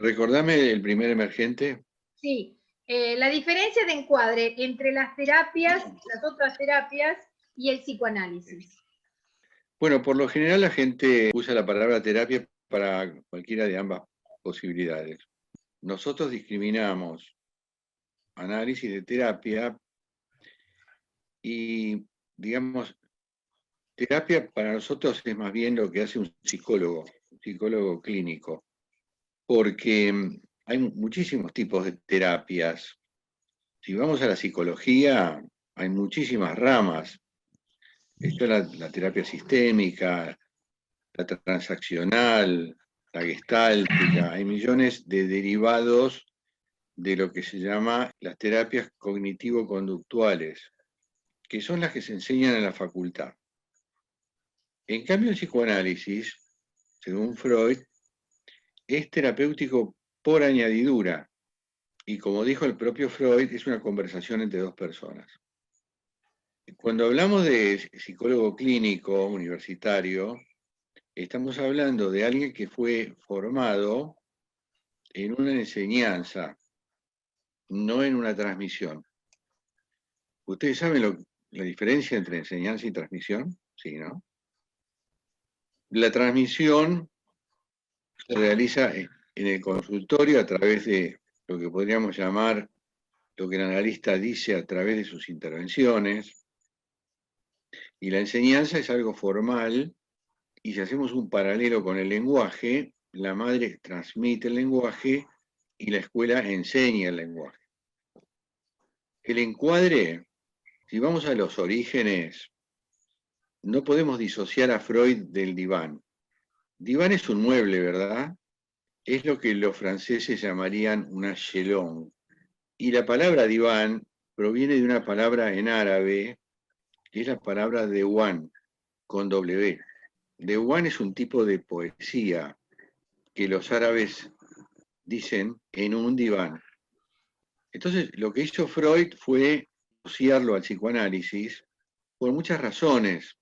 Recordame el primer emergente. Sí, la diferencia de encuadre entre las terapias, las otras terapias y el psicoanálisis. Bueno, por lo general la gente usa la palabra terapia para cualquiera de ambas posibilidades. Nosotros discriminamos análisis de terapia y, digamos, terapia para nosotros es más bien lo que hace un psicólogo clínico, porque hay muchísimos tipos de terapias. Si vamos a la psicología, hay muchísimas ramas. Está la terapia sistémica, la transaccional, la gestáltica, hay millones de derivados de lo que se llama las terapias cognitivo-conductuales, que son las que se enseñan en la facultad. En cambio, el psicoanálisis, según Freud, es terapéutico por añadidura, y como dijo el propio Freud, es una conversación entre dos personas. Cuando hablamos de psicólogo clínico universitario, estamos hablando de alguien que fue formado en una enseñanza, no en una transmisión. ¿Ustedes saben la diferencia entre enseñanza y transmisión? Sí, ¿no? La transmisión se realiza en el consultorio a través de lo que podríamos llamar lo que el analista dice a través de sus intervenciones, y la enseñanza es algo formal, y si hacemos un paralelo con el lenguaje, la madre transmite el lenguaje y la escuela enseña el lenguaje. El encuadre, si vamos a los orígenes, no podemos disociar a Freud del diván. Diván es un mueble, ¿verdad? Es lo que los franceses llamarían una chelón. Y la palabra diván proviene de una palabra en árabe, que es la palabra dewan, con W. Dewan es un tipo de poesía que los árabes dicen en un diván. Entonces, lo que hizo Freud fue asociarlo al psicoanálisis por muchas razones.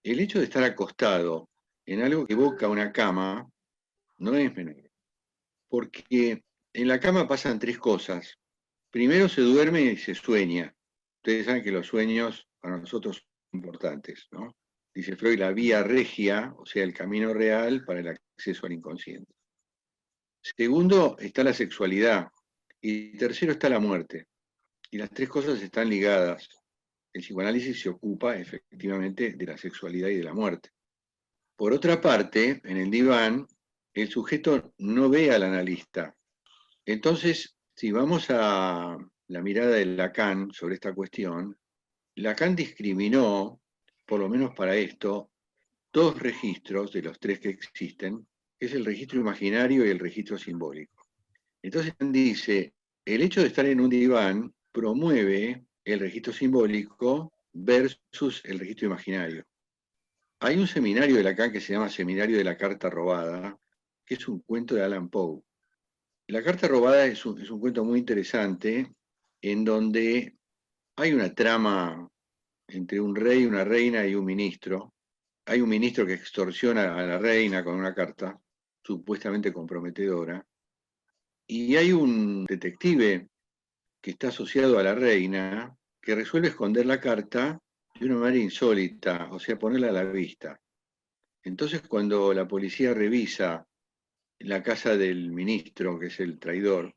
El hecho de estar acostado en algo que evoca una cama no es menor, porque en la cama pasan tres cosas. Primero se duerme y se sueña. Ustedes saben que los sueños para nosotros son importantes, ¿no? Dice Freud, la vía regia, o sea, el camino real para el acceso al inconsciente. Segundo está la sexualidad. Y tercero está la muerte. Y las tres cosas están ligadas. El psicoanálisis se ocupa efectivamente de la sexualidad y de la muerte. Por otra parte, en el diván, el sujeto no ve al analista. Entonces, si vamos a la mirada de Lacan sobre esta cuestión, Lacan discriminó, por lo menos para esto, dos registros de los tres que existen, que es el registro imaginario y el registro simbólico. Entonces dice, el hecho de estar en un diván promueve el registro simbólico versus el registro imaginario. Hay un seminario de Lacan que se llama Seminario de la Carta Robada, que es un cuento de Allan Poe. La Carta Robada es un cuento muy interesante en donde hay una trama entre un rey, una reina y un ministro. Hay un ministro que extorsiona a la reina con una carta supuestamente comprometedora, y hay un detective que está asociado a la reina que resuelve esconder la carta de una manera insólita, o sea, ponerla a la vista. Entonces, cuando la policía revisa la casa del ministro, que es el traidor,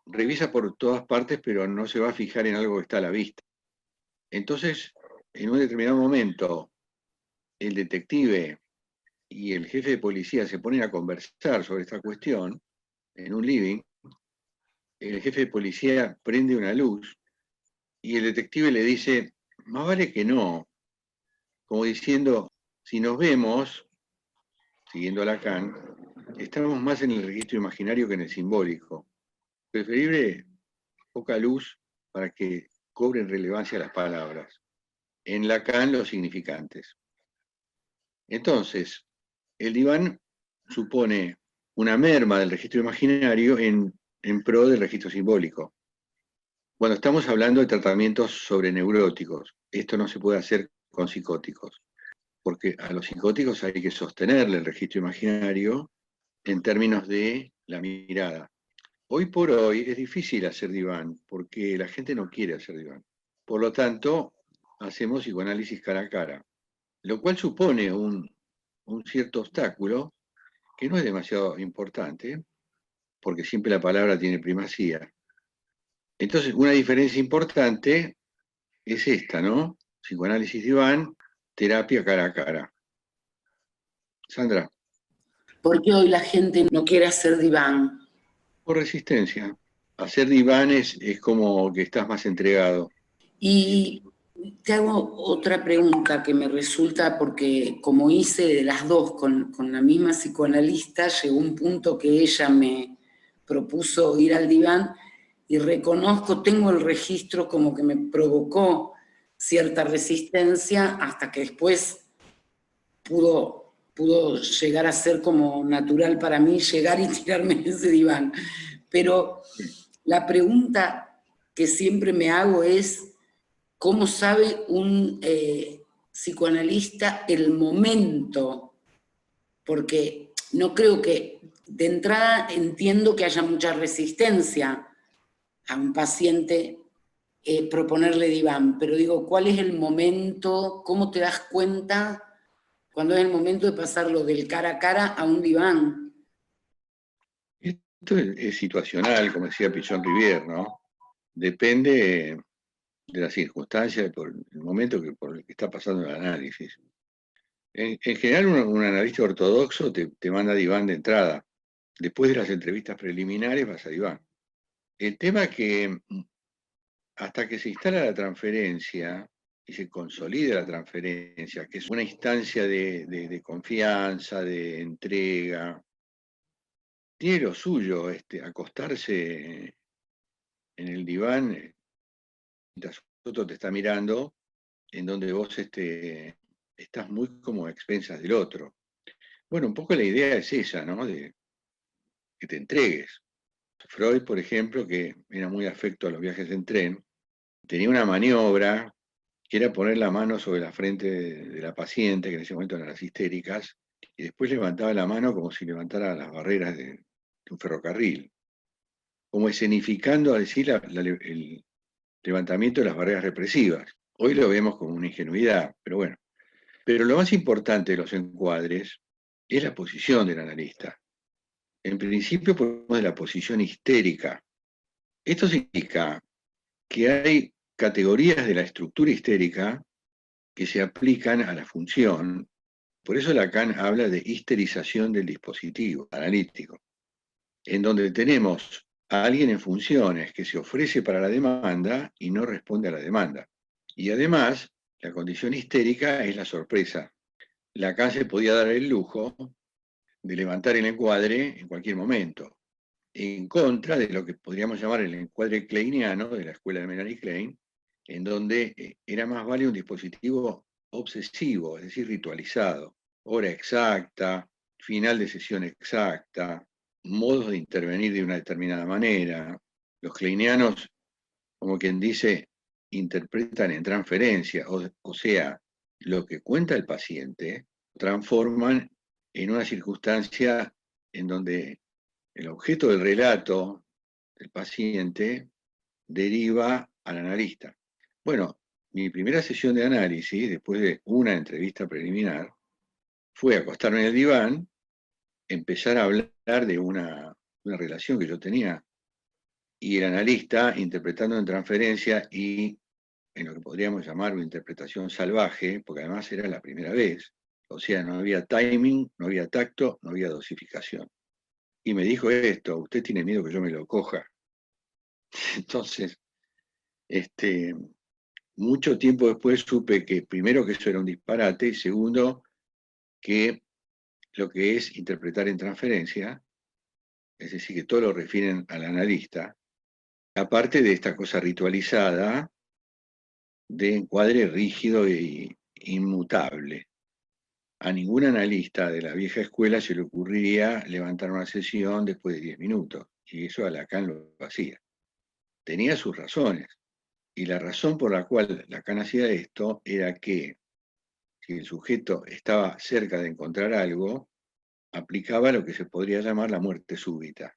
revisa por todas partes, pero no se va a fijar en algo que está a la vista. Entonces, en un determinado momento, el detective y el jefe de policía se ponen a conversar sobre esta cuestión en un living. El jefe de policía prende una luz y el detective le dice, más vale que no, como diciendo, si nos vemos, siguiendo a Lacan, estamos más en el registro imaginario que en el simbólico. Preferible poca luz para que cobren relevancia las palabras. En Lacan, los significantes. Entonces, el diván supone una merma del registro imaginario en pro del registro simbólico. Cuando estamos hablando de tratamientos sobre neuróticos, esto no se puede hacer con psicóticos, porque a los psicóticos hay que sostenerle el registro imaginario en términos de la mirada. Hoy por hoy es difícil hacer diván, porque la gente no quiere hacer diván. Por lo tanto, hacemos psicoanálisis cara a cara, lo cual supone un cierto obstáculo, que no es demasiado importante, porque siempre la palabra tiene primacía. Entonces, una diferencia importante es esta, ¿no? Psicoanálisis diván, terapia cara a cara. Sandra. ¿Por qué hoy la gente no quiere hacer diván? Por resistencia. Hacer diván es como que estás más entregado. Y te hago otra pregunta que me resulta, porque como hice de las dos con la misma psicoanalista, llegó un punto que ella me propuso ir al diván y reconozco, tengo el registro como que me provocó cierta resistencia hasta que después pudo llegar a ser como natural para mí llegar y tirarme en ese diván. Pero la pregunta que siempre me hago es, ¿cómo sabe un psicoanalista el momento? Porque no creo que, de entrada entiendo que haya mucha resistencia a un paciente proponerle diván, pero digo, ¿cuál es el momento? ¿Cómo te das cuenta cuando es el momento de pasarlo del cara a cara a un diván? Esto es situacional, como decía Pichon Rivière, ¿no? Depende de las circunstancias, por el momento por el que está pasando el análisis. En general, un analista ortodoxo te manda diván de entrada. Después de las entrevistas preliminares vas a diván. El tema es que hasta que se instala la transferencia y se consolida la transferencia, que es una instancia de confianza, de entrega, tiene lo suyo acostarse en el diván mientras otro te está mirando, en donde vos estás muy como a expensas del otro. Bueno, un poco la idea es esa, ¿no? De que te entregues. Freud, por ejemplo, que era muy afecto a los viajes en tren, tenía una maniobra que era poner la mano sobre la frente de la paciente, que en ese momento eran las histéricas, y después levantaba la mano como si levantara las barreras de un ferrocarril, como escenificando a decir el levantamiento de las barreras represivas. Hoy lo vemos como una ingenuidad, pero bueno. Pero lo más importante de los encuadres es la posición del analista. En principio, ponemos de la posición histérica. Esto significa que hay categorías de la estructura histérica que se aplican a la función. Por eso Lacan habla de histerización del dispositivo analítico, en donde tenemos a alguien en funciones que se ofrece para la demanda y no responde a la demanda. Y además, la condición histérica es la sorpresa. Lacan se podía dar el lujo de levantar el encuadre en cualquier momento, en contra de lo que podríamos llamar el encuadre kleiniano de la escuela de Melanie Klein, en donde era más válido un dispositivo obsesivo, es decir, ritualizado, hora exacta, final de sesión exacta, modos de intervenir de una determinada manera. Los kleinianos, como quien dice, interpretan en transferencia, o sea, lo que cuenta el paciente, transforman en una circunstancia en donde el objeto del relato del paciente deriva al analista. Bueno, mi primera sesión de análisis, después de una entrevista preliminar, fue acostarme en el diván, empezar a hablar de una relación que yo tenía, y el analista, interpretando en transferencia y en lo que podríamos llamar una interpretación salvaje, porque además era la primera vez, o sea, no había timing, no había tacto, no había dosificación. Y me dijo esto: usted tiene miedo que yo me lo coja. Entonces, mucho tiempo después supe que, primero, que eso era un disparate, y segundo, que lo que es interpretar en transferencia, es decir, que todo lo refieren al analista, aparte de esta cosa ritualizada de encuadre rígido e inmutable. A ningún analista de la vieja escuela se le ocurriría levantar una sesión después de 10 minutos, y eso a Lacan lo hacía. Tenía sus razones, y la razón por la cual Lacan hacía esto era que si el sujeto estaba cerca de encontrar algo, aplicaba lo que se podría llamar la muerte súbita.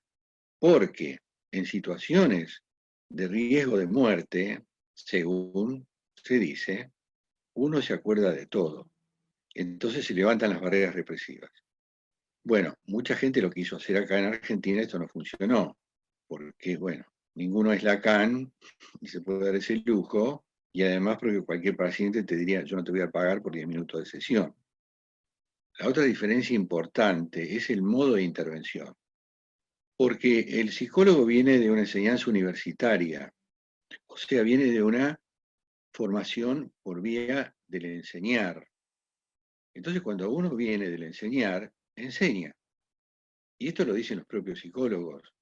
porque en situaciones de riesgo de muerte, según se dice, uno se acuerda de todo. Entonces se levantan las barreras represivas. Bueno, mucha gente lo quiso hacer acá en Argentina, esto no funcionó, porque, bueno, ninguno es Lacan y se puede dar ese lujo, y además porque cualquier paciente te diría, yo no te voy a pagar por 10 minutos de sesión. La otra diferencia importante es el modo de intervención, porque el psicólogo viene de una enseñanza universitaria, o sea, viene de una formación por vía del enseñar. Entonces, cuando uno viene del enseñar, enseña. Y esto lo dicen los propios psicólogos.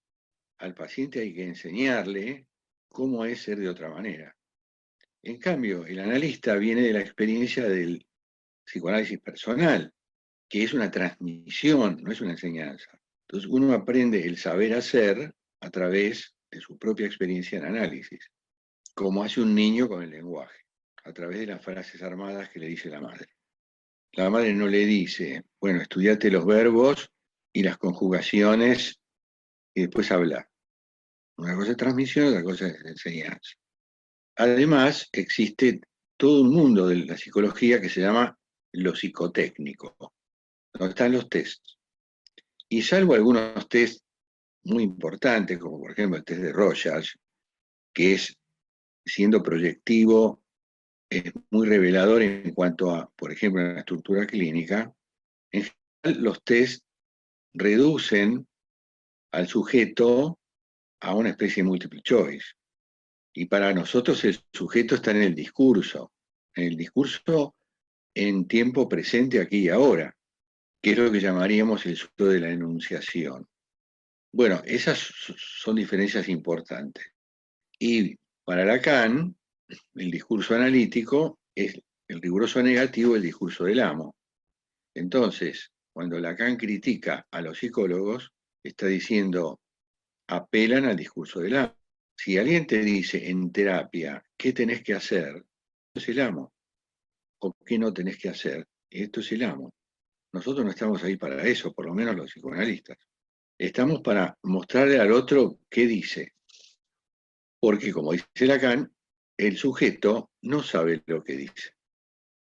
Al paciente hay que enseñarle cómo es ser de otra manera. En cambio, el analista viene de la experiencia del psicoanálisis personal, que es una transmisión, no es una enseñanza. Entonces uno aprende el saber hacer a través de su propia experiencia en análisis, como hace un niño con el lenguaje, a través de las frases armadas que le dice la madre. La madre no le dice, bueno, estudiate los verbos y las conjugaciones y después habla. Una cosa es transmisión, otra cosa es enseñanza. Además, existe todo un mundo de la psicología que se llama lo psicotécnico, donde están los tests. Y salvo algunos tests muy importantes, como por ejemplo el test de Rogers, que es, siendo proyectivo, es muy revelador en cuanto a, por ejemplo, la estructura clínica, en general los tests reducen al sujeto a una especie de multiple choice. Y para nosotros el sujeto está en el discurso en tiempo presente, aquí y ahora, que es lo que llamaríamos el sujeto de la enunciación. Bueno, esas son diferencias importantes. Y para Lacan, el discurso analítico es el riguroso negativo del discurso del amo. Entonces, cuando Lacan critica a los psicólogos, está diciendo, apelan al discurso del amo. Si alguien te dice en terapia, ¿qué tenés que hacer? Esto es el amo. ¿O qué no tenés que hacer? Esto es el amo. Nosotros no estamos ahí para eso, por lo menos los psicoanalistas. Estamos para mostrarle al otro qué dice. Porque, como dice Lacan, el sujeto no sabe lo que dice.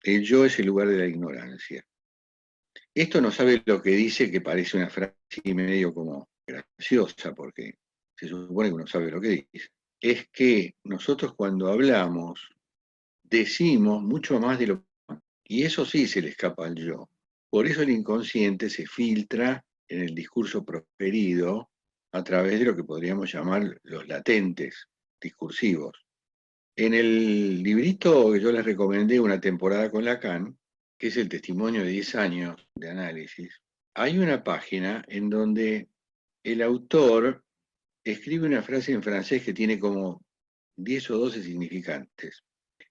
El yo es el lugar de la ignorancia. Esto no sabe lo que dice, que parece una frase medio como graciosa, porque se supone que uno sabe lo que dice. Es que nosotros cuando hablamos, decimos mucho más de lo que... Y eso sí se le escapa al yo. Por eso el inconsciente se filtra en el discurso proferido a través de lo que podríamos llamar los latentes discursivos. En el librito que yo les recomendé, Una temporada con Lacan, que es el testimonio de 10 años de análisis, hay una página en donde el autor escribe una frase en francés que tiene como 10 o 12 significantes.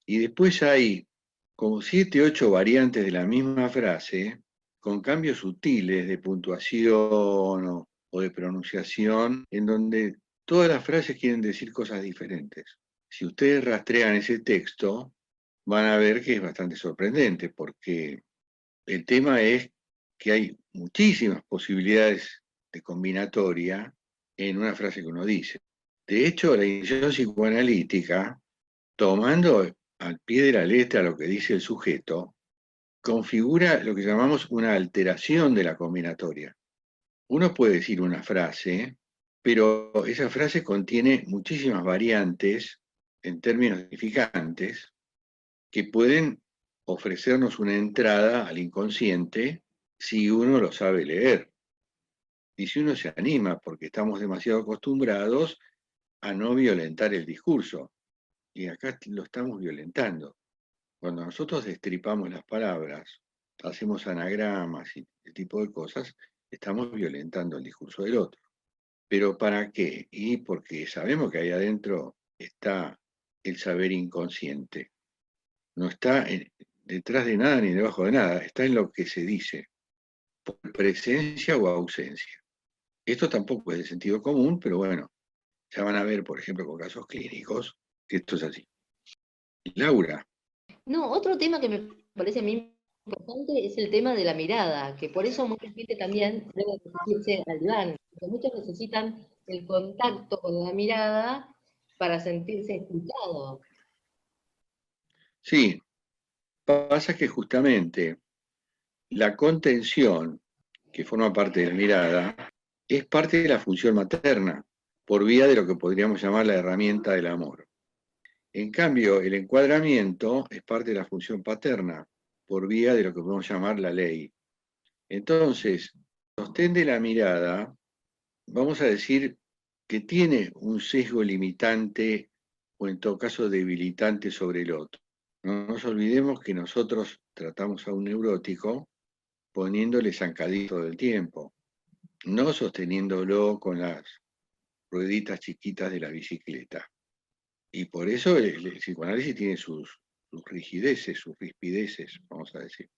Y después hay como 7, 8 variantes de la misma frase, con cambios sutiles de puntuación o de pronunciación, en donde todas las frases quieren decir cosas diferentes. Si ustedes rastrean ese texto, van a ver que es bastante sorprendente, porque el tema es que hay muchísimas posibilidades de combinatoria en una frase que uno dice. De hecho, la iniciación psicoanalítica, tomando al pie de la letra lo que dice el sujeto, configura lo que llamamos una alteración de la combinatoria. Uno puede decir una frase, pero esa frase contiene muchísimas variantes en términos significantes que pueden ofrecernos una entrada al inconsciente si uno lo sabe leer. Y si uno se anima, porque estamos demasiado acostumbrados a no violentar el discurso. Y acá lo estamos violentando. Cuando nosotros destripamos las palabras, hacemos anagramas y ese tipo de cosas, estamos violentando el discurso del otro. ¿Pero para qué? Y porque sabemos que ahí adentro está el saber inconsciente. No está detrás de nada ni debajo de nada, está en lo que se dice, por presencia o ausencia. Esto tampoco es de sentido común, pero bueno, ya van a ver, por ejemplo, con casos clínicos, que esto es así. Laura. No, otro tema que me parece a mí importante es el tema de la mirada, que por eso mucha gente también debe dirigirse al diván, porque muchos necesitan el contacto con la mirada para sentirse escuchado. Sí, pasa que justamente la contención, que forma parte de la mirada, es parte de la función materna, por vía de lo que podríamos llamar la herramienta del amor. En cambio, el encuadramiento es parte de la función paterna, por vía de lo que podemos llamar la ley. Entonces, el sostén de la mirada, vamos a decir que tiene un sesgo limitante o en todo caso debilitante sobre el otro. No nos olvidemos que nosotros tratamos a un neurótico poniéndole zancadito del tiempo, no sosteniéndolo con las rueditas chiquitas de la bicicleta. Y por eso el psicoanálisis tiene sus rigideces, sus rispideces, vamos a decir.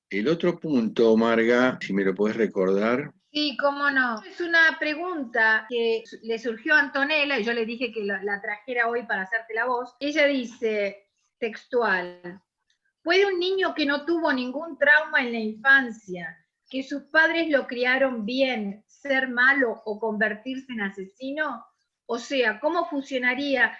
El otro punto, Marga, si me lo podés recordar. Sí, cómo no. Es una pregunta que le surgió a Antonella y yo le dije que la trajera hoy para hacerte la voz. Ella dice, textual, ¿puede un niño que no tuvo ningún trauma en la infancia, que sus padres lo criaron bien, ser malo o convertirse en asesino? O sea, ¿cómo funcionaría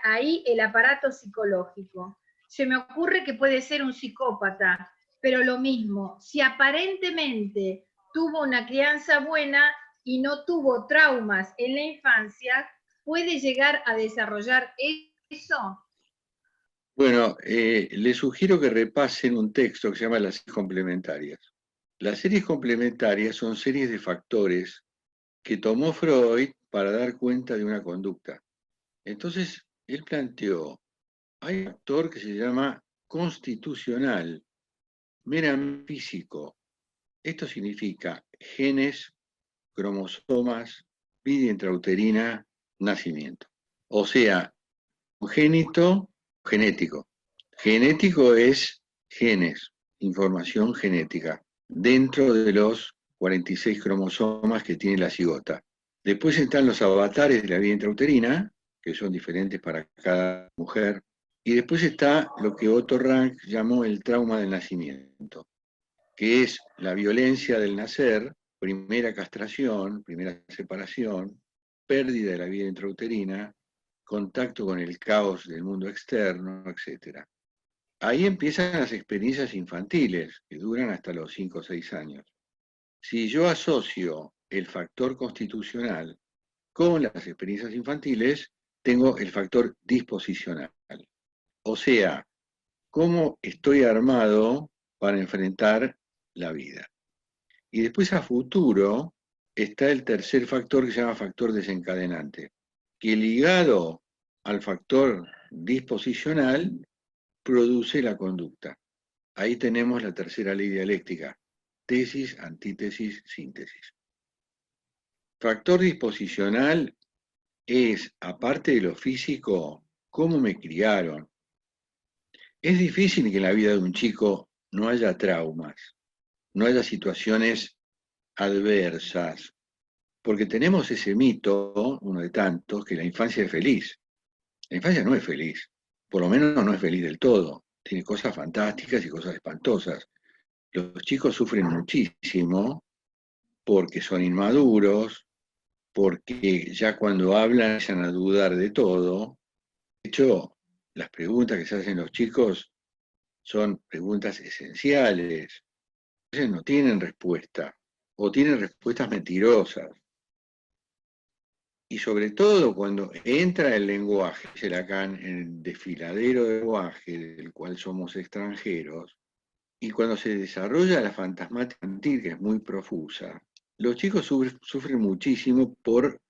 ahí el aparato psicológico? Se me ocurre que puede ser un psicópata, pero lo mismo, si aparentemente tuvo una crianza buena y no tuvo traumas en la infancia, ¿puede llegar a desarrollar eso? Bueno, les sugiero que repasen un texto que se llama Las series complementarias. Las series complementarias son series de factores que tomó Freud para dar cuenta de una conducta. Entonces, él planteó, hay un factor que se llama constitucional, meramente físico. Esto significa genes, cromosomas, vida intrauterina, nacimiento. O sea, congénito, genético. Genético es genes, información genética, dentro de los 46 cromosomas que tiene la cigota. Después están los avatares de la vida intrauterina, que son diferentes para cada mujer. Y después está lo que Otto Rank llamó el trauma del nacimiento, que es la violencia del nacer, primera castración, primera separación, pérdida de la vida intrauterina, contacto con el caos del mundo externo, etc. Ahí empiezan las experiencias infantiles, que duran hasta los 5 o 6 años. Si yo asocio el factor constitucional con las experiencias infantiles, tengo el factor disposicional. O sea, cómo estoy armado para enfrentar la vida. Y después a futuro está el tercer factor que se llama factor desencadenante, que ligado al factor disposicional produce la conducta. Ahí tenemos la tercera ley dialéctica, tesis, antítesis, síntesis. Factor disposicional es, aparte de lo físico, cómo me criaron. Es difícil que en la vida de un chico no haya traumas, no haya situaciones adversas, porque tenemos ese mito, uno de tantos, que la infancia es feliz. La infancia no es feliz, por lo menos no es feliz del todo, tiene cosas fantásticas y cosas espantosas. Los chicos sufren muchísimo porque son inmaduros, porque ya cuando hablan empiezan a dudar de todo. De hecho, las preguntas que se hacen los chicos son preguntas esenciales. Ellos no tienen respuesta, o tienen respuestas mentirosas. Y sobre todo cuando entra el lenguaje, dice Lacan, en el desfiladero de lenguaje del cual somos extranjeros, y cuando se desarrolla la fantasmática infantil, que es muy profusa, los chicos sufren muchísimo por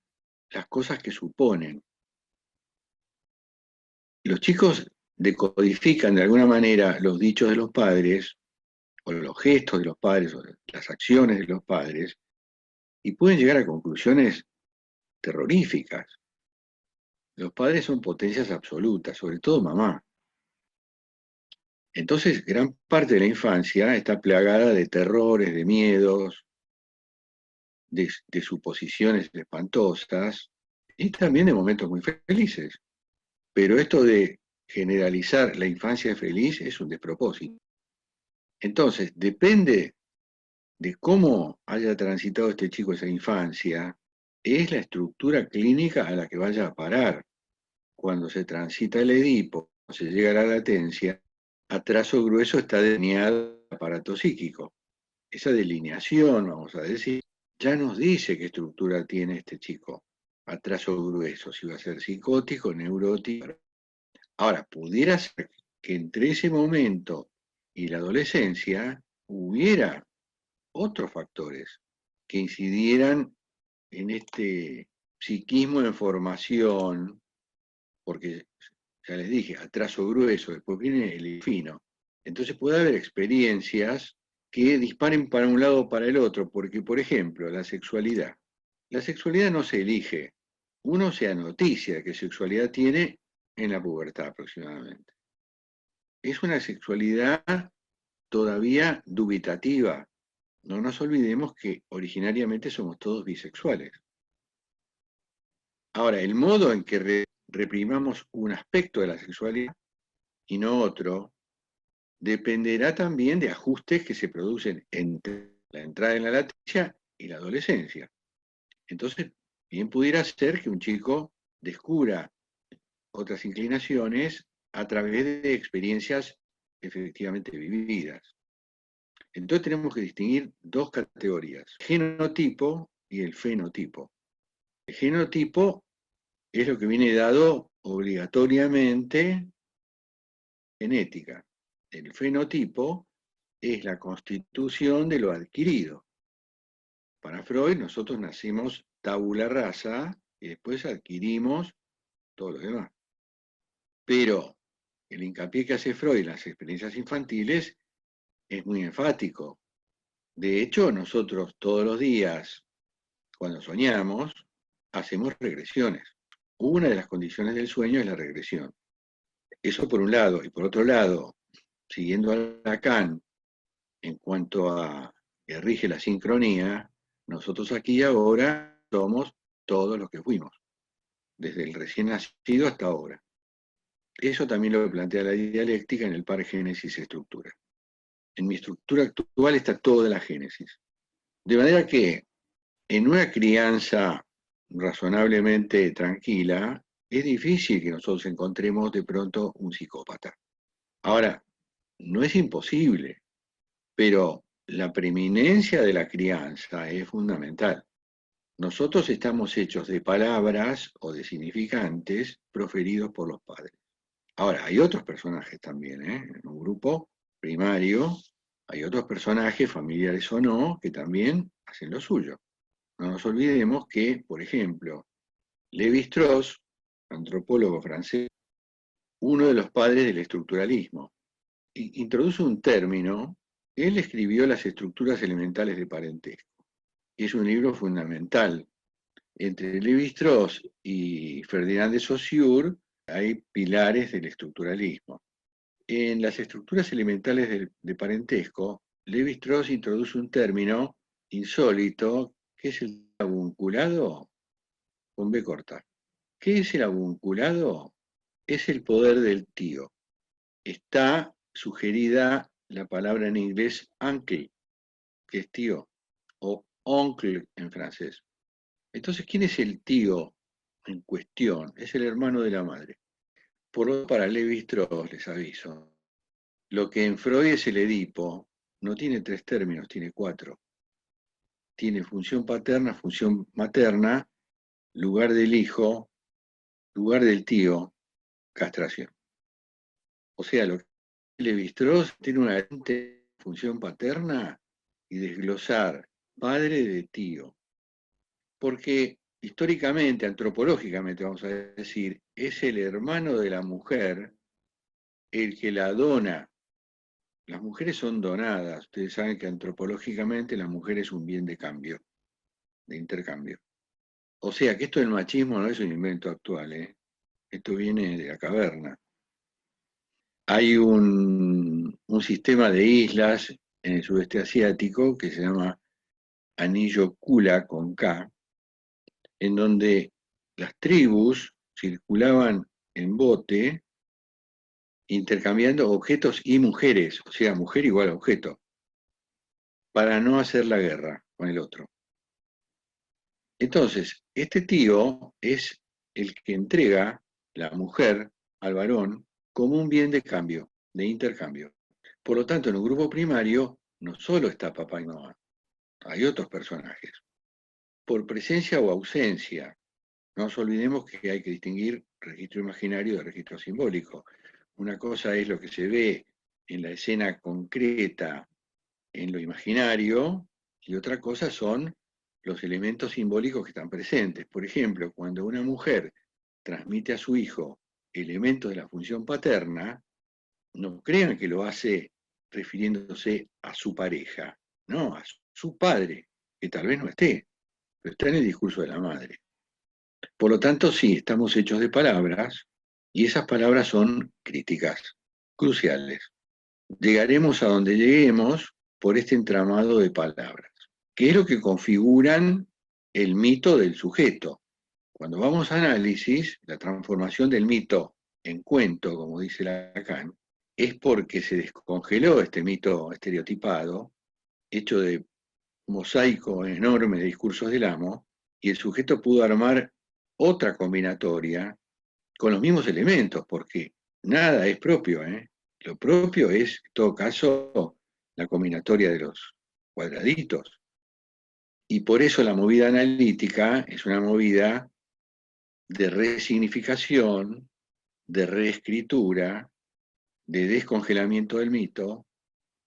las cosas que suponen. Los chicos decodifican de alguna manera los dichos de los padres, o los gestos de los padres, o las acciones de los padres, y pueden llegar a conclusiones terroríficas. Los padres son potencias absolutas, sobre todo mamá. Entonces, gran parte de la infancia está plagada de terrores, de miedos, de suposiciones espantosas y también de momentos muy felices. Pero esto de generalizar la infancia feliz es un despropósito. Entonces, depende de cómo haya transitado este chico esa infancia, es la estructura clínica a la que vaya a parar. Cuando se transita el Edipo, se llega a la latencia, a trazo grueso está delineado el aparato psíquico. Esa delineación, vamos a decir, ya nos dice qué estructura tiene este chico, a trazo grueso, si va a ser psicótico, neurótico. Ahora, pudiera ser que entre ese momento y la adolescencia hubiera otros factores que incidieran en este psiquismo en formación, porque ya les dije, a trazo grueso, después viene el fino. Entonces puede haber experiencias que disparen para un lado o para el otro, porque, por ejemplo, la sexualidad. La sexualidad no se elige, uno se anoticia qué sexualidad tiene en la pubertad aproximadamente. Es una sexualidad todavía dubitativa. No nos olvidemos que originariamente somos todos bisexuales. Ahora, el modo en que reprimamos un aspecto de la sexualidad y no otro, dependerá también de ajustes que se producen entre la entrada en la latencia y la adolescencia. Entonces, bien pudiera ser que un chico descubra otras inclinaciones a través de experiencias efectivamente vividas. Entonces tenemos que distinguir dos categorías, el genotipo y el fenotipo. El genotipo es lo que viene dado obligatoriamente genética. El fenotipo es la constitución de lo adquirido. Para Freud, nosotros nacimos tabula rasa y después adquirimos todo lo demás. Pero el hincapié que hace Freud en las experiencias infantiles es muy enfático. De hecho, nosotros todos los días, cuando soñamos, hacemos regresiones. Una de las condiciones del sueño es la regresión. Eso por un lado. Y por otro lado, siguiendo a Lacan, en cuanto a que rige la sincronía, nosotros aquí y ahora somos todos los que fuimos, desde el recién nacido hasta ahora. Eso también lo plantea la dialéctica en el par génesis-estructura. En mi estructura actual está toda la génesis. De manera que en una crianza razonablemente tranquila, es difícil que nosotros encontremos de pronto un psicópata. Ahora, no es imposible, pero la preeminencia de la crianza es fundamental. Nosotros estamos hechos de palabras o de significantes proferidos por los padres. Ahora, hay otros personajes también, en un grupo primario, hay otros personajes, familiares o no, que también hacen lo suyo. No nos olvidemos que, por ejemplo, Lévi-Strauss, antropólogo francés, uno de los padres del estructuralismo, introduce un término. Él escribió Las estructuras elementales de parentesco. Es un libro fundamental. Entre Lévi-Strauss y Ferdinand de Saussure hay pilares del estructuralismo. En las estructuras elementales de parentesco, Lévi-Strauss introduce un término insólito, que es el avunculado con B corta. ¿Qué es el avunculado? Es el poder del tío. Está sugerida la palabra en inglés uncle, que es tío, o oncle en francés. Entonces, ¿quién es el tío en cuestión? Es el hermano de la madre. Por lo para Lévi-Strauss, les aviso, lo que en Freud es el Edipo, no tiene 3 términos, tiene 4. Tiene función paterna, función materna, lugar del hijo, lugar del tío, castración. O sea, lo que Lévi-Strauss tiene una función paterna y desglosar padre de tío. Porque históricamente, antropológicamente, vamos a decir, es el hermano de la mujer el que la dona. Las mujeres son donadas. Ustedes saben que antropológicamente la mujer es un bien de cambio, de intercambio. O sea que esto del machismo no es un invento actual, ¿eh? Esto viene de la caverna. Hay un sistema de islas en el sudeste asiático que se llama Anillo Kula con K, en donde las tribus circulaban en bote intercambiando objetos y mujeres, o sea, mujer igual a objeto, para no hacer la guerra con el otro. Entonces, este tío es el que entrega la mujer al varón como un bien de cambio, de intercambio. Por lo tanto, en un grupo primario no solo está papá y mamá, hay otros personajes. Por presencia o ausencia, no nos olvidemos que hay que distinguir registro imaginario de registro simbólico. Una cosa es lo que se ve en la escena concreta, en lo imaginario, y otra cosa son los elementos simbólicos que están presentes. Por ejemplo, cuando una mujer transmite a su hijo elementos de la función paterna, no crean que lo hace refiriéndose a su pareja, no, a su padre, que tal vez no esté, pero está en el discurso de la madre. Por lo tanto, sí, estamos hechos de palabras, y esas palabras son críticas, cruciales. Llegaremos a donde lleguemos por este entramado de palabras, que es lo que configuran el mito del sujeto. Cuando vamos a análisis, la transformación del mito en cuento, como dice Lacan, es porque se descongeló este mito estereotipado, hecho de mosaico enorme de discursos del amo, y el sujeto pudo armar otra combinatoria con los mismos elementos, porque nada es propio, ¿eh? Lo propio es, en todo caso, la combinatoria de los cuadraditos. Y por eso la movida analítica es una movida de resignificación, de reescritura, de descongelamiento del mito,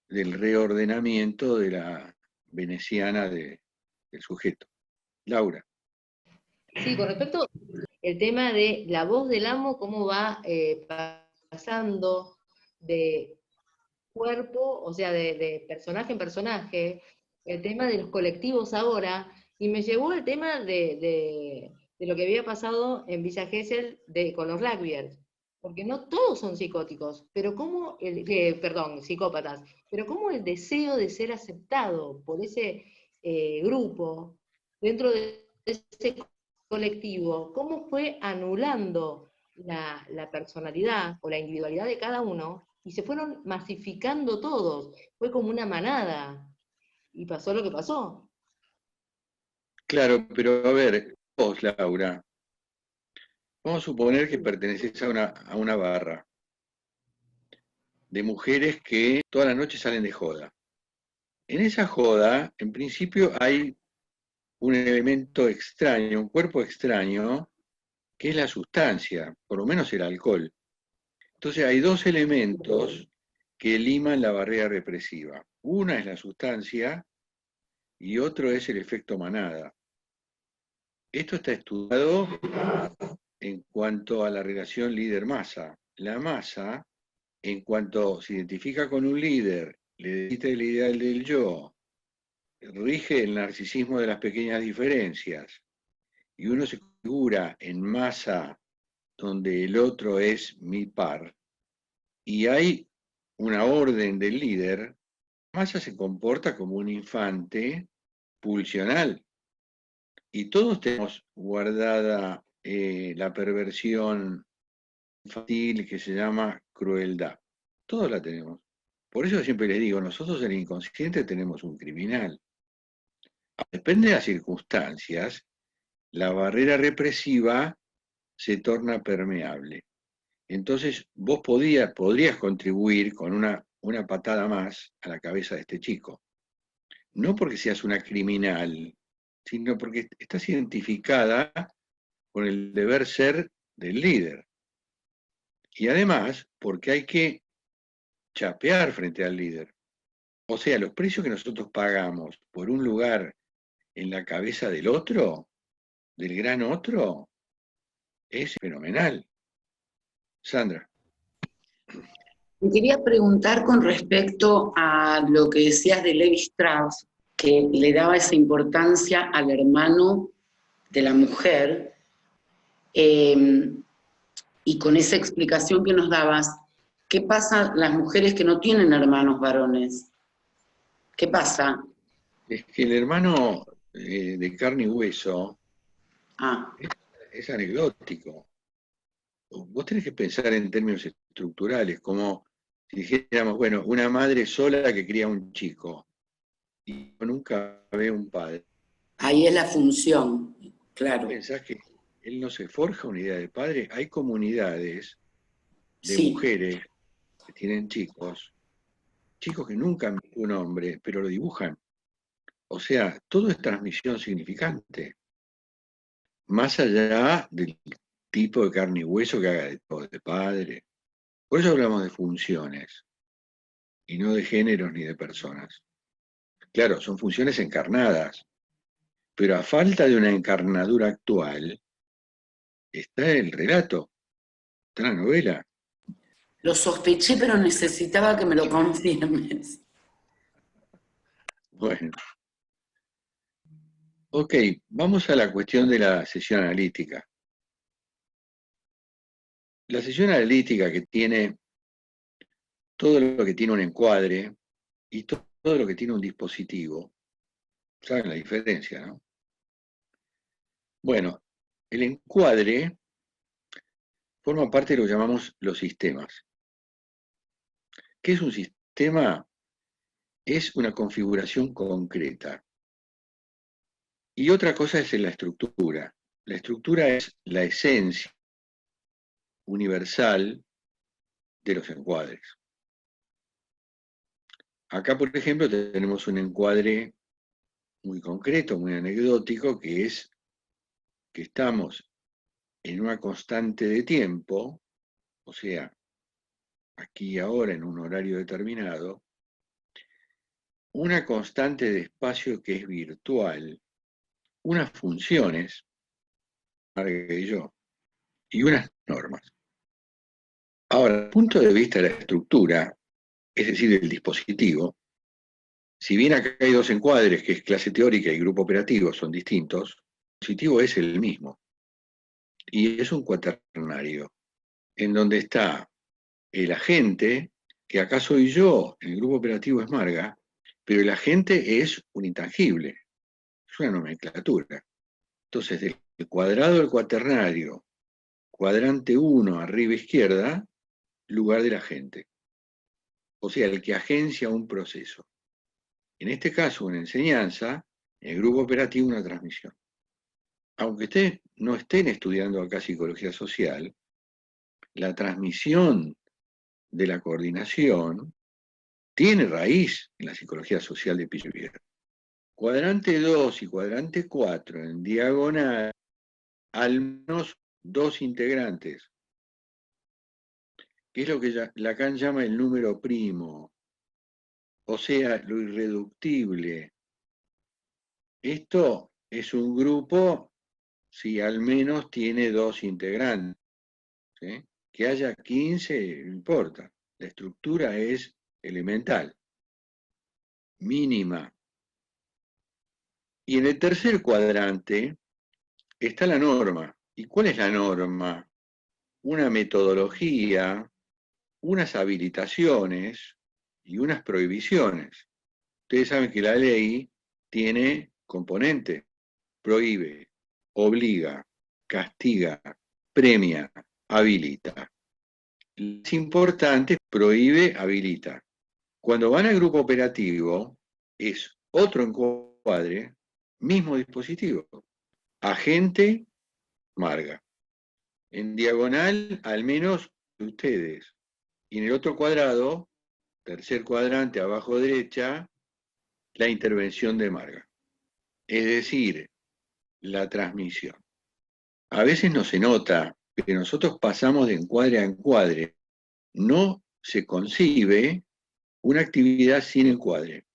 del reordenamiento de la veneciana del sujeto. Laura. Sí, con respecto al tema de la voz del amo, cómo va pasando de cuerpo, o sea, de personaje en personaje, el tema de los colectivos ahora, y me llevó el tema de lo que había pasado en Villa Gesell con los rugbyers, porque no todos son psicóticos, pero como perdón, psicópatas, pero como el deseo de ser aceptado por ese grupo, dentro de ese colectivo, cómo fue anulando la personalidad o la individualidad de cada uno y se fueron masificando todos. Fue como una manada y pasó lo que pasó. Claro, pero a ver, vos, Laura, vamos a suponer que perteneces a una barra de mujeres que todas las noches salen de joda. En esa joda, en principio, hay un elemento extraño, un cuerpo extraño, que es la sustancia, por lo menos el alcohol. Entonces hay dos elementos que liman la barrera represiva. Una es la sustancia y otro es el efecto manada. Esto está estudiado en cuanto a la relación líder-masa. La masa, en cuanto se identifica con un líder, le quita el ideal del yo, rige el narcisismo de las pequeñas diferencias, y uno se figura en masa donde el otro es mi par, y hay una orden del líder, masa se comporta como un infante pulsional, y todos tenemos guardada la perversión infantil que se llama crueldad. Todos la tenemos. Por eso siempre les digo, nosotros en el inconsciente tenemos un criminal. Depende de las circunstancias, la barrera represiva se torna permeable. Entonces vos podrías contribuir con una patada más a la cabeza de este chico. No porque seas una criminal, sino porque estás identificada con el deber ser del líder. Y además, porque hay que chapear frente al líder. O sea, los precios que nosotros pagamos por un lugar en la cabeza del otro, del gran otro, es fenomenal. Sandra. Me quería preguntar con respecto a lo que decías de Levi Strauss, que le daba esa importancia al hermano de la mujer, y con esa explicación que nos dabas, ¿qué pasa las mujeres que no tienen hermanos varones? ¿Qué pasa? Es que el hermano de carne y hueso Ah, es anecdótico. Vos tenés que pensar en términos estructurales, como si dijéramos, bueno, una madre sola que cría un chico y nunca ve un padre. Ahí es la función, claro. ¿Pensás que él no se forja una idea de padre? Hay comunidades de Sí, mujeres que tienen chicos que nunca han visto un hombre, pero lo dibujan. O sea, todo es transmisión significante. Más allá del tipo de carne y hueso que haga de padre. Por eso hablamos de funciones, y no de géneros ni de personas. Claro, son funciones encarnadas, pero a falta de una encarnadura actual, está el relato, está la novela. lo sospeché, pero necesitaba que me lo confirmes. Bueno, ok, vamos a la cuestión de la sesión analítica. La sesión analítica que tiene todo lo que tiene un encuadre y todo lo que tiene un dispositivo, ¿saben la diferencia, no? Bueno, el encuadre forma parte de lo que llamamos los sistemas. ¿Qué es un sistema? Es una configuración concreta. Y otra cosa es la estructura. La estructura es la esencia universal de los encuadres. Acá, por ejemplo, tenemos un encuadre muy concreto, muy anecdótico, que es que estamos en una constante de tiempo, o sea, aquí y ahora en un horario determinado, una constante de espacio que es virtual, unas funciones, Marga y yo, y unas normas. Ahora, desde el punto de vista de la estructura, es decir, del dispositivo, si bien acá hay dos encuadres, que es clase teórica y grupo operativo, son distintos, el dispositivo es el mismo. Y es un cuaternario, en donde está el agente, que acá soy yo, el grupo operativo es Marga, pero el agente es un intangible, es una nomenclatura. Entonces, del cuadrado del cuaternario, cuadrante 1, arriba izquierda, lugar del agente. O sea, el que agencia un proceso. En este caso, una enseñanza, el grupo operativo una transmisión. Aunque ustedes no estén estudiando acá psicología social, la transmisión de la coordinación tiene raíz en la psicología social de Piaget. Cuadrante 2 y cuadrante 4 en diagonal, al menos dos integrantes, que es lo que Lacan llama el número primo, o sea, lo irreductible. Esto es un grupo si al menos tiene dos integrantes. ¿Sí? Que haya 15, no importa. La estructura es elemental, mínima. Y en el tercer cuadrante está la norma. ¿Y cuál es la norma? Una metodología, unas habilitaciones y unas prohibiciones. Ustedes saben que la ley tiene componentes. Prohíbe, obliga, castiga, premia, habilita. Es importante, prohíbe, habilita. Cuando van al grupo operativo, es otro encuadre, mismo dispositivo. Agente, Marga. En diagonal, al menos ustedes. Y en el otro cuadrado, tercer cuadrante, abajo derecha, la intervención de Marga. Es decir, la transmisión. A veces no se nota, pero nosotros pasamos de encuadre a encuadre. No se concibe una actividad sin encuadre.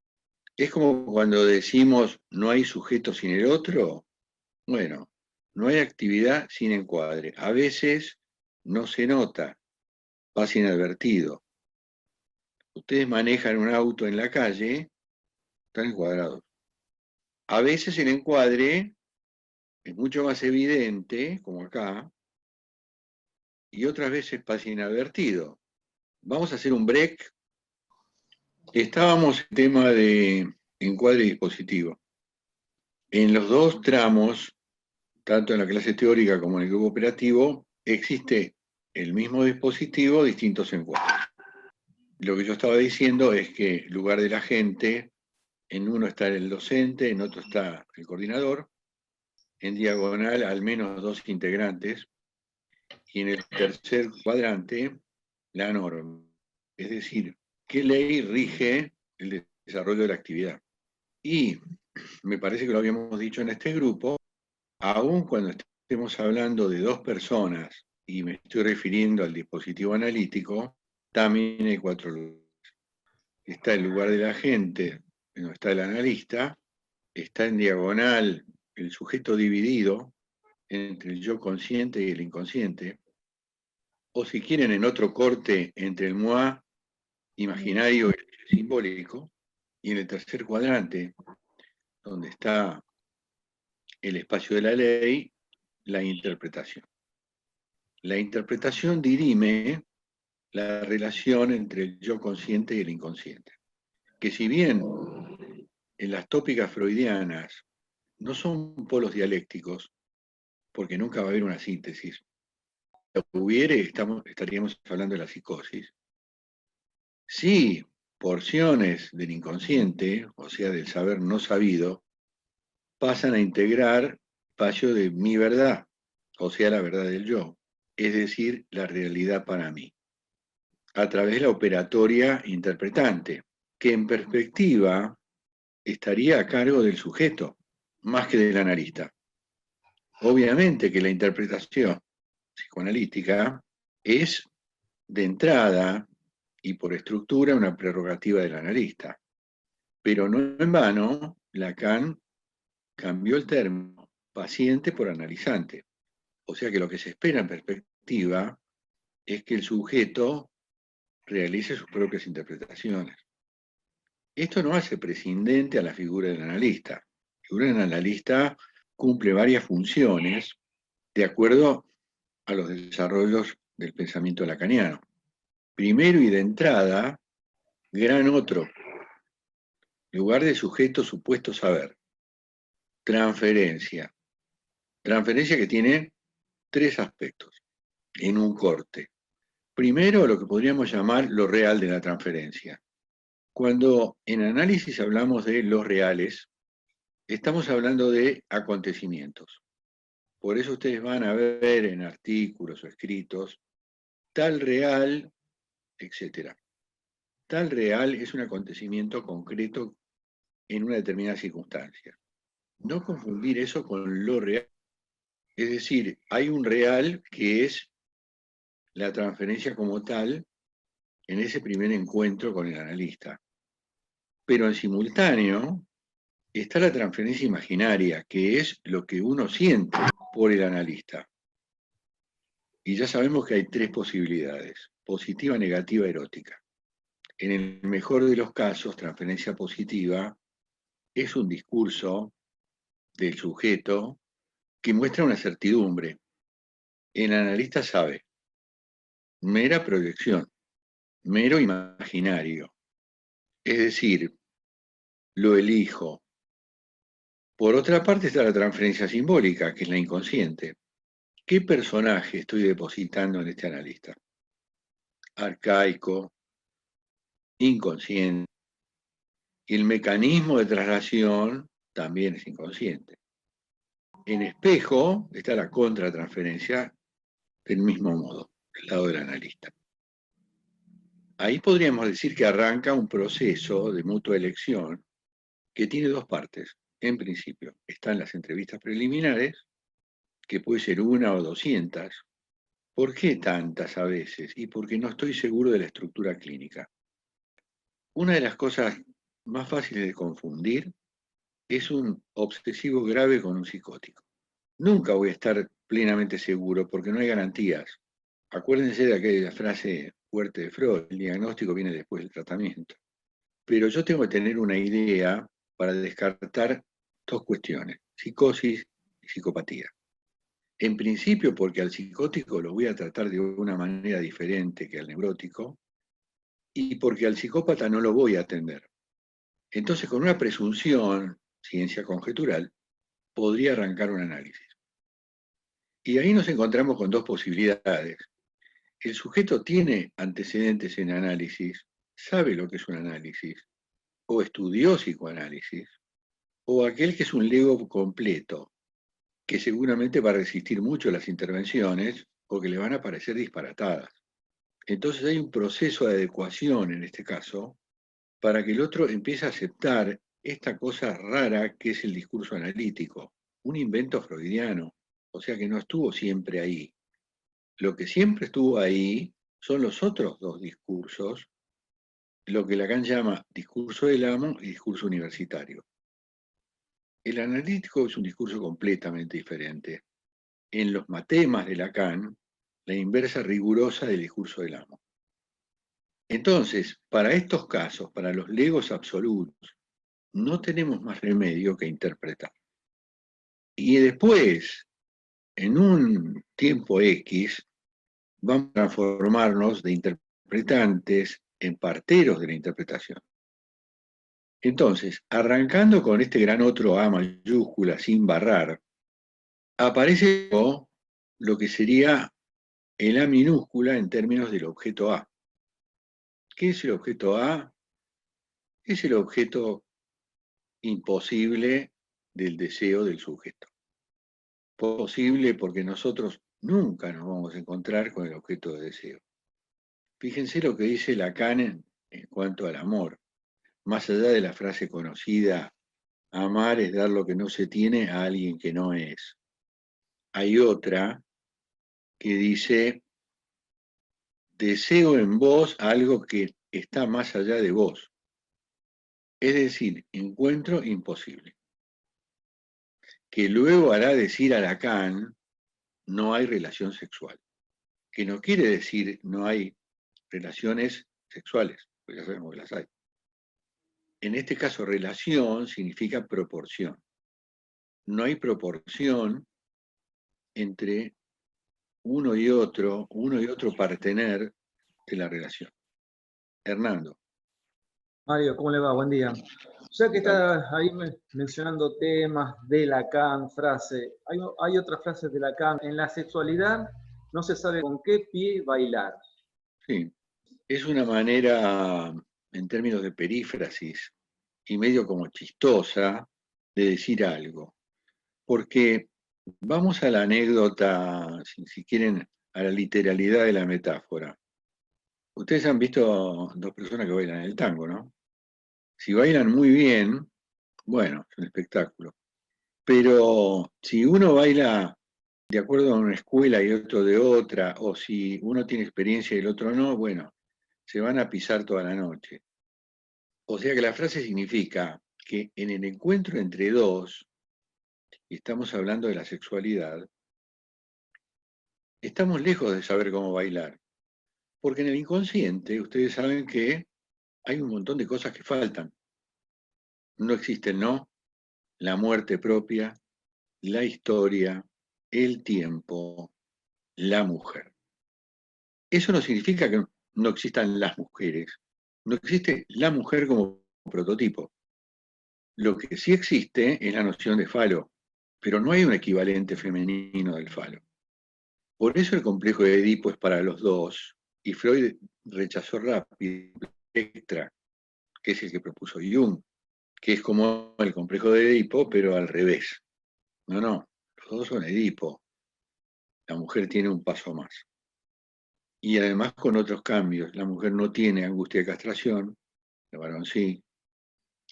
Es como cuando decimos no hay sujeto sin el otro. Bueno, no hay actividad sin encuadre. A veces no se nota, pasa inadvertido. Ustedes manejan un auto en la calle, están encuadrados. A veces el encuadre es mucho más evidente, como acá, y otras veces pasa inadvertido. Vamos a hacer un break. Estábamos en tema de encuadre y dispositivo. En los dos tramos, tanto en la clase teórica como en el grupo operativo, existe el mismo dispositivo, distintos encuadres. Lo que yo estaba diciendo es que lugar del agente En uno está el docente, en otro está el coordinador, en diagonal al menos 2 integrantes, y en el tercer cuadrante la norma. Es decir, ¿qué ley rige el desarrollo de la actividad? Y me parece que lo habíamos dicho en este grupo, aun cuando estemos hablando de 2 personas, y me estoy refiriendo al dispositivo analítico, también hay 4 lugares. Está el lugar del agente, donde está el analista, está en diagonal el sujeto dividido entre el yo consciente y el inconsciente, o si quieren en otro corte entre el moi imaginario y el simbólico, y en el tercer cuadrante, donde está el espacio de la ley, la interpretación. La interpretación dirime la relación entre el yo consciente y el inconsciente, que si bien en las tópicas freudianas no son polos dialécticos, porque nunca va a haber una síntesis, si lo hubiere, estaríamos hablando de la psicosis, sí, porciones del inconsciente, o sea, del saber no sabido, pasan a integrar espacio de mi verdad, o sea, la verdad del yo, es decir, la realidad para mí, a través de la operatoria interpretante, que en perspectiva estaría a cargo del sujeto, más que del analista. Obviamente que la interpretación psicoanalítica es, de entrada y por estructura, una prerrogativa del analista. Pero no en vano, Lacan cambió el término paciente por analizante. O sea que lo que se espera en perspectiva es que el sujeto realice sus propias interpretaciones. Esto no hace prescindente a la figura del analista. La figura del analista cumple varias funciones de acuerdo a los desarrollos del pensamiento lacaniano. Primero y de entrada, gran otro, lugar de sujeto supuesto saber. Transferencia. Transferencia que tiene 3 aspectos en un corte. Primero, lo que podríamos llamar lo real de la transferencia. Cuando en análisis hablamos de los reales, estamos hablando de acontecimientos. Por eso ustedes van a ver en artículos o escritos, tal real, etc. Tal real es un acontecimiento concreto en una determinada circunstancia. No confundir eso con lo real. Es decir, hay un real que es la transferencia como tal en ese primer encuentro con el analista. Pero en simultáneo está la transferencia imaginaria, que es lo que uno siente por el analista. Y ya sabemos que hay 3 posibilidades: positiva, negativa, erótica. En el mejor de los casos, transferencia positiva es un discurso del sujeto que muestra una certidumbre. El analista sabe, mera proyección, mero imaginario. Es decir, lo elijo. Por otra parte está la transferencia simbólica, que es la inconsciente. ¿Qué personaje estoy depositando en este analista? Arcaico, inconsciente. Y el mecanismo de traslación también es inconsciente. En espejo está la contratransferencia del mismo modo, del lado del analista. Ahí podríamos decir que arranca un proceso de mutua elección que tiene 2 partes. En principio, están las entrevistas preliminares, que puede ser 1 o 200. ¿Por qué tantas a veces? Y porque no estoy seguro de la estructura clínica. Una de las cosas más fáciles de confundir es un obsesivo grave con un psicótico. Nunca voy a estar plenamente seguro porque no hay garantías. Acuérdense de aquella frase fuerte de Freud: el diagnóstico viene después del tratamiento. Pero yo tengo que tener una idea para descartar 2 cuestiones: psicosis y psicopatía. En principio, porque al psicótico lo voy a tratar de una manera diferente que al neurótico, y porque al psicópata no lo voy a atender. Entonces, con una presunción, ciencia conjetural, podría arrancar un análisis. Y ahí nos encontramos con 2 posibilidades. El sujeto tiene antecedentes en análisis, sabe lo que es un análisis, o estudió psicoanálisis, o aquel que es un lego completo, que seguramente va a resistir mucho las intervenciones o que le van a parecer disparatadas. Entonces hay un proceso de adecuación en este caso para que el otro empiece a aceptar esta cosa rara que es el discurso analítico, un invento freudiano, o sea que no estuvo siempre ahí. Lo que siempre estuvo ahí son los otros dos discursos, lo que Lacan llama discurso del amo y discurso universitario. El analítico es un discurso completamente diferente. En los matemas de Lacan, la inversa rigurosa del discurso del amo. Entonces, para estos casos, para los legos absolutos, no tenemos más remedio que interpretar. Y después, en un tiempo X, vamos a transformarnos de interpretantes en parteros de la interpretación. Entonces, arrancando con este gran otro A mayúscula sin barrar, aparece lo que sería el A minúscula en términos del objeto A. ¿Qué es el objeto A? Es el objeto imposible del deseo del sujeto. Posible porque nosotros nunca nos vamos a encontrar con el objeto de deseo. Fíjense lo que dice Lacan en cuanto al amor. Más allá de la frase conocida, amar es dar lo que no se tiene a alguien que no es. Hay otra que dice, deseo en vos algo que está más allá de vos. Es decir, encuentro imposible. Que luego hará decir a Lacan, no hay relación sexual. Que no quiere decir no hay relaciones sexuales, pues ya sabemos que las hay. En este caso, relación significa proporción. No hay proporción entre uno y otro partener de la relación. Hernando. Mario, ¿cómo le va? Buen día. Ya que está ahí mencionando temas de Lacan, hay otras frases de Lacan. En la sexualidad no se sabe con qué pie bailar. Sí, es una manera, en términos de perífrasis, y medio como chistosa, de decir algo. Porque vamos a la anécdota, si quieren, a la literalidad de la metáfora. Ustedes han visto dos personas que bailan el tango, ¿no? Si bailan muy bien, bueno, es un espectáculo. Pero si uno baila de acuerdo a una escuela y otro de otra, o si uno tiene experiencia y el otro no, bueno, se van a pisar toda la noche. O sea que la frase significa que en el encuentro entre dos, y estamos hablando de la sexualidad, estamos lejos de saber cómo bailar. Porque en el inconsciente, ustedes saben que hay un montón de cosas que faltan. No existe el no, la muerte propia, la historia, el tiempo, la mujer. Eso no significa que no existan las mujeres. No existe la mujer como prototipo. Lo que sí existe es la noción de falo, pero no hay un equivalente femenino del falo. Por eso el complejo de Edipo es para los dos, y Freud rechazó rápido Electra, que es el que propuso Jung, que es como el complejo de Edipo, pero al revés. No, los dos son Edipo. La mujer tiene un paso más. Y además con otros cambios. La mujer no tiene angustia de castración, el varón sí.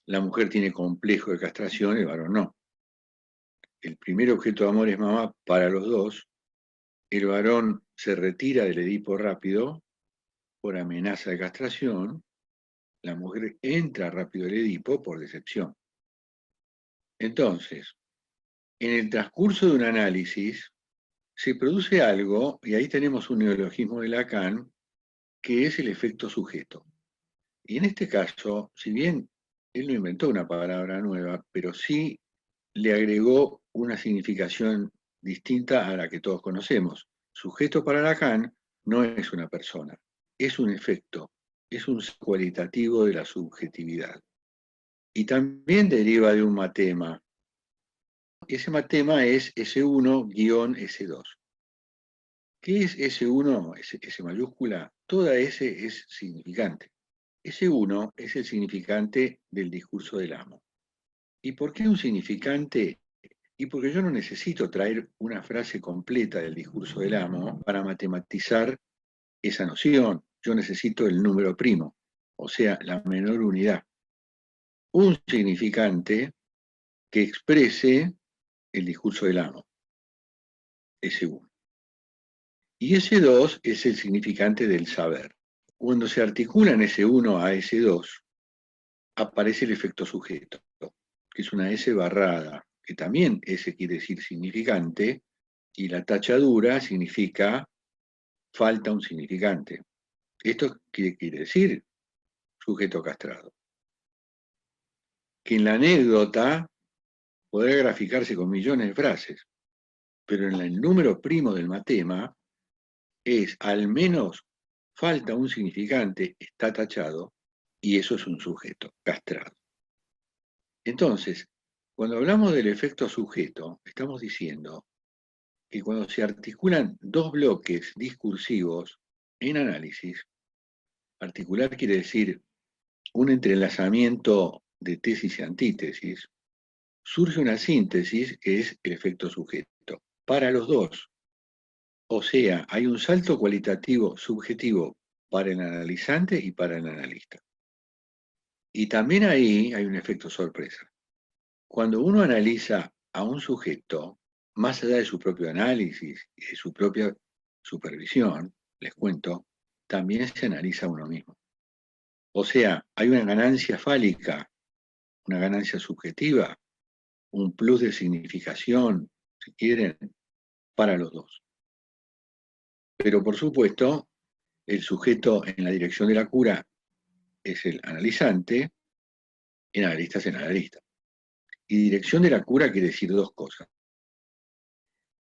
La mujer tiene complejo de castración, el varón no. El primer objeto de amor es mamá para los dos. El varón se retira del Edipo rápido por amenaza de castración. La mujer entra rápido al Edipo por decepción. Entonces, en el transcurso de un análisis, se produce algo, y ahí tenemos un neologismo de Lacan, que es el efecto sujeto. Y en este caso, si bien él no inventó una palabra nueva, pero sí le agregó una significación distinta a la que todos conocemos. Sujeto para Lacan no es una persona, es un efecto, es un cualitativo de la subjetividad. Y también deriva de un matema. Ese matema es S1-S2. ¿Qué es S1, S mayúscula? Toda S es significante. Ese uno es el significante del discurso del amo. ¿Y por qué un significante? Y porque yo no necesito traer una frase completa del discurso del amo para matematizar esa noción. Yo necesito el número primo, o sea, la menor unidad. Un significante que exprese el discurso del amo, ese uno. Y ese 2 es el significante del saber. Cuando se articulan ese 1 a ese 2, aparece el efecto sujeto, que es una S barrada, que también S quiere decir significante, y la tachadura significa falta un significante. ¿Esto qué quiere decir? Sujeto castrado. Que en la anécdota podrá graficarse con millones de frases, pero en el número primo del matema es al menos falta un significante, está tachado, y eso es un sujeto castrado. Entonces, cuando hablamos del efecto sujeto, estamos diciendo que cuando se articulan dos bloques discursivos en análisis, articular quiere decir un entrelazamiento de tesis y antítesis, surge una síntesis que es el efecto sujeto, para los dos. O sea, hay un salto cualitativo subjetivo para el analizante y para el analista. Y también ahí hay un efecto sorpresa. Cuando uno analiza a un sujeto, más allá de su propio análisis y de su propia supervisión, les cuento, también se analiza a uno mismo. O sea, hay una ganancia fálica, una ganancia subjetiva, un plus de significación, si quieren, para los dos. Pero por supuesto, el sujeto en la dirección de la cura es el analizante, el analista es el analista. Y dirección de la cura quiere decir dos cosas.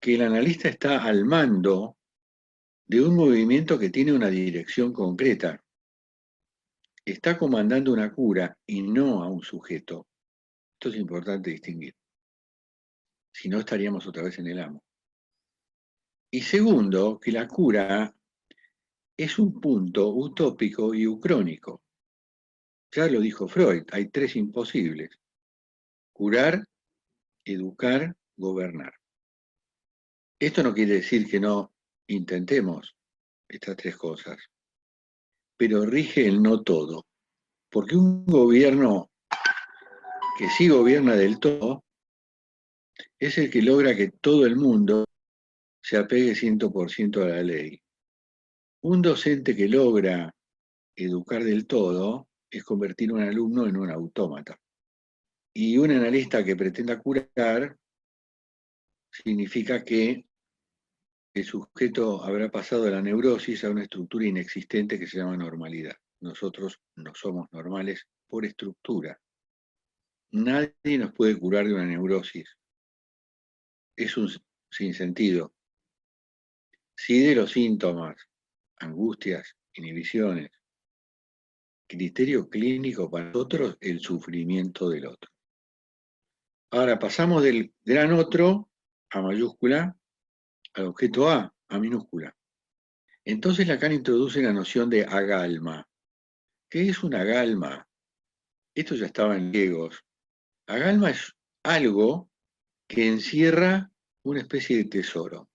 Que el analista está al mando de un movimiento que tiene una dirección concreta. Está comandando una cura y no a un sujeto. Esto es importante distinguir. Si no, estaríamos otra vez en el amo. Y segundo, que la cura es un punto utópico y ucrónico. Ya lo dijo Freud, hay tres imposibles. Curar, educar, gobernar. Esto no quiere decir que no intentemos estas tres cosas, pero rige el no todo. Porque un gobierno que sí gobierna del todo es el que logra que todo el mundo se apegue 100% a la ley. Un docente que logra educar del todo es convertir a un alumno en un autómata. Y un analista que pretenda curar significa que el sujeto habrá pasado de la neurosis a una estructura inexistente que se llama normalidad. Nosotros no somos normales por estructura. Nadie nos puede curar de una neurosis. Es un sinsentido. Sí de los síntomas, angustias, inhibiciones. Criterio clínico para nosotros, el sufrimiento del otro. Ahora pasamos del gran otro, a mayúscula, al objeto A minúscula. Entonces Lacan introduce la noción de agalma. ¿Qué es un agalma? Esto ya estaba en griegos. Agalma es algo que encierra una especie de tesoro.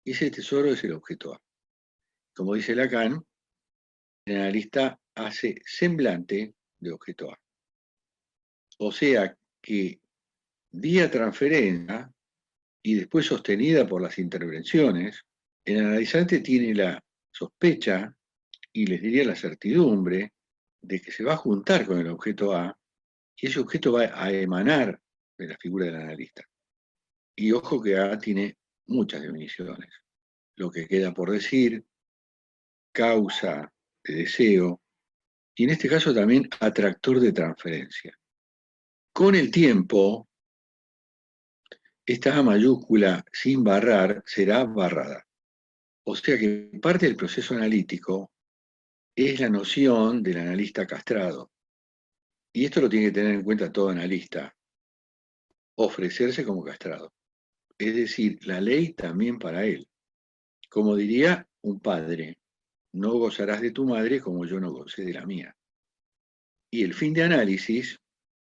Y ese tesoro es el objeto A. Como dice Lacan, el analista hace semblante de objeto A. O sea que vía transferencia y después sostenida por las intervenciones, el analizante tiene la sospecha y les diría la certidumbre de que se va a juntar con el objeto A y ese objeto va a emanar de la figura del analista. Y ojo que A tiene muchas definiciones. Lo que queda por decir, causa de deseo, y en este caso también atractor de transferencia. Con el tiempo, esta A mayúscula sin barrar será barrada. O sea que parte del proceso analítico es la noción del analista castrado. Y esto lo tiene que tener en cuenta todo analista. Ofrecerse como castrado. Es decir, la ley también para él. Como diría un padre, no gozarás de tu madre como yo no gocé de la mía. Y el fin de análisis,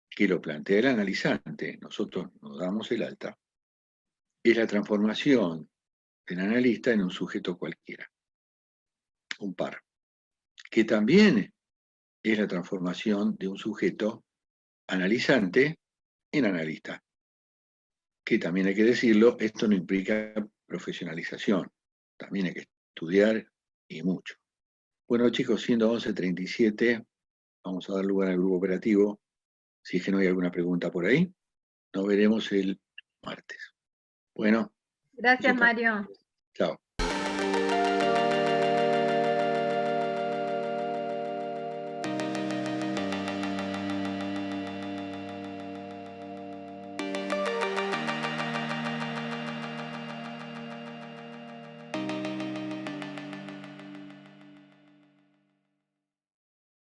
que lo plantea el analizante, nosotros nos damos el alta, es la transformación del analista en un sujeto cualquiera, un par, que también es la transformación de un sujeto analizante en analista, que también hay que decirlo, esto no implica profesionalización, también hay que estudiar y mucho. Bueno chicos, siendo 11:37, vamos a dar lugar al grupo operativo, si es que no hay alguna pregunta por ahí, nos veremos el martes. Bueno. Gracias, Mario. Chao.